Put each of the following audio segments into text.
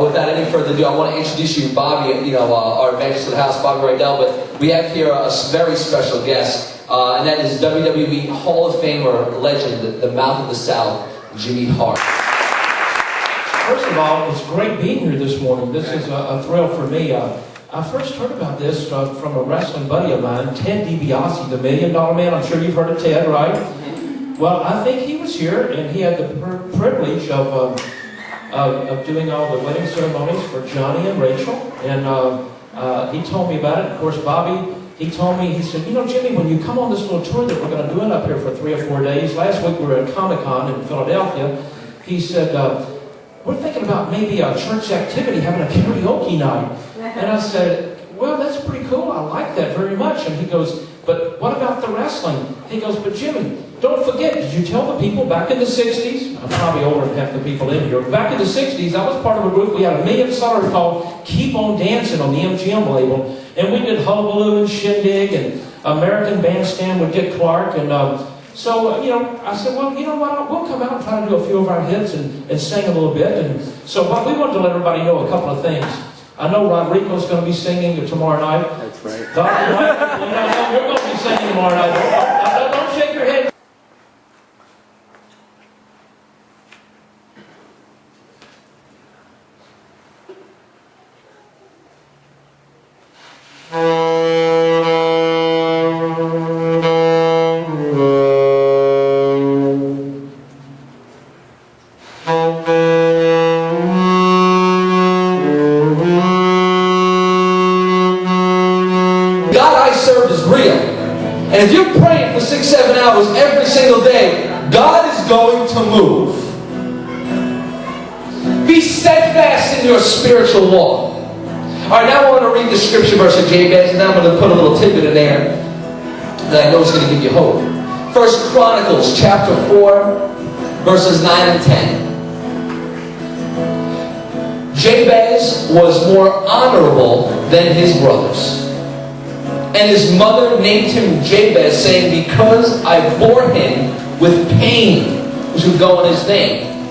without any further ado, I want to introduce you, Bobby, our evangelist of the house, Bobby Rydell. But we have here a very special guest, and that is WWE Hall of Famer legend, the Mouth of the South, Jimmy Hart. First of all, it's great being here this morning. This is a thrill for me. I first heard about this from a wrestling buddy of mine, Ted DiBiase, the $1 Million Man. I'm sure you've heard of Ted, right? Well, I think he was here, and he had the privilege of doing all the wedding ceremonies for Johnny and Rachel. And he told me about it. Of course, Bobby, he told me, he said, Jimmy, when you come on this little tour that we're going to do it up here for 3 or 4 days, last week we were at Comic-Con in Philadelphia, he said, we're thinking about maybe a church activity, having a karaoke night. And I said, well, that's pretty cool. I like that very much. And he goes, but what about the wrestling? He goes, but Jimmy, don't forget, did you tell the people back in the 60s? I'm probably older than half the people in here. Back in the 60s, I was part of a group. We had a $1 million called Keep On Dancing on the MGM label. And we did Hullabaloo and Shindig and American Bandstand with Dick Clark. And so, I said, well, you know what? We'll come out and try to do a few of our hits and sing a little bit. And so, but we wanted to let everybody know a couple of things. I know Rodrigo's going to be singing tomorrow night. That's right. You're going to be singing tomorrow night. Don't shake your head. And if you're praying for 6-7 hours every single day, God is going to move. Be steadfast in your spiritual walk. Alright, now I want to read the scripture verse of Jabez, and then I'm going to put a little tidbit in there that I know is going to give you hope. 1 Chronicles chapter 4, verses 9 and 10. Jabez was more honorable than his brothers. And his mother named him Jabez, saying, because I bore him with pain, which would go in his name.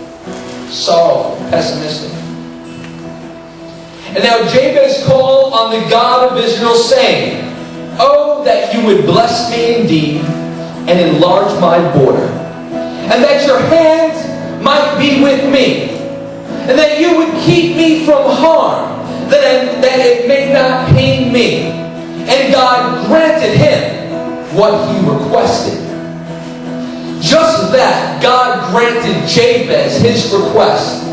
Sorrowful, pessimistic. And now Jabez called on the God of Israel, saying, oh, that you would bless me indeed, and enlarge my border, and that your hand might be with me, and that you would keep me from harm, that it may not pain me. And God granted him what he requested. Just that God granted Jabez his request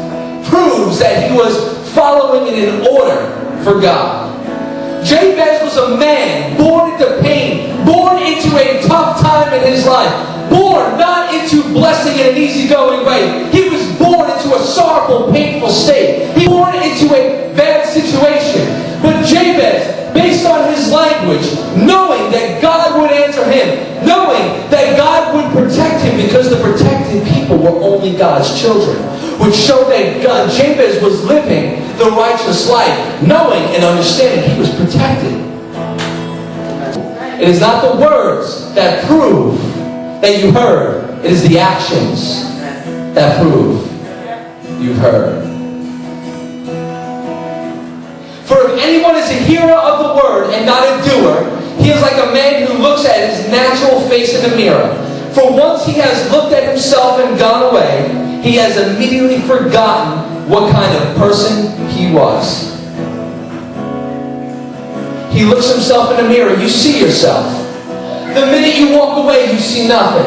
proves that he was following it in order for God. Jabez was a man born into pain, born into a tough time in his life, born not into blessing in an easygoing way. He was born into a sorrowful, painful state. He was born into a bad situation. But Jabez, based on his language, knowing that God would answer him, knowing that God would protect him, because the protected people were only God's children, would show that Jabez was living the righteous life, knowing and understanding he was protected. It is not the words that prove that you heard, it is the actions that prove you've heard. For if anyone is a hearer of the word and not a doer, he is like a man who looks at his natural face in the mirror. For once he has looked at himself and gone away, he has immediately forgotten what kind of person he was. He looks himself in the mirror, you see yourself. The minute you walk away, you see nothing.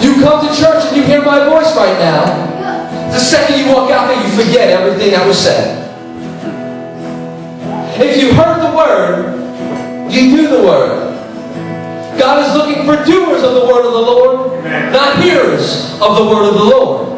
You come to church and you hear my voice right now. The second you walk out there, you forget everything that was said. If you heard the word, you do the word. God is looking for doers of the word of the Lord, not hearers of the word of the Lord.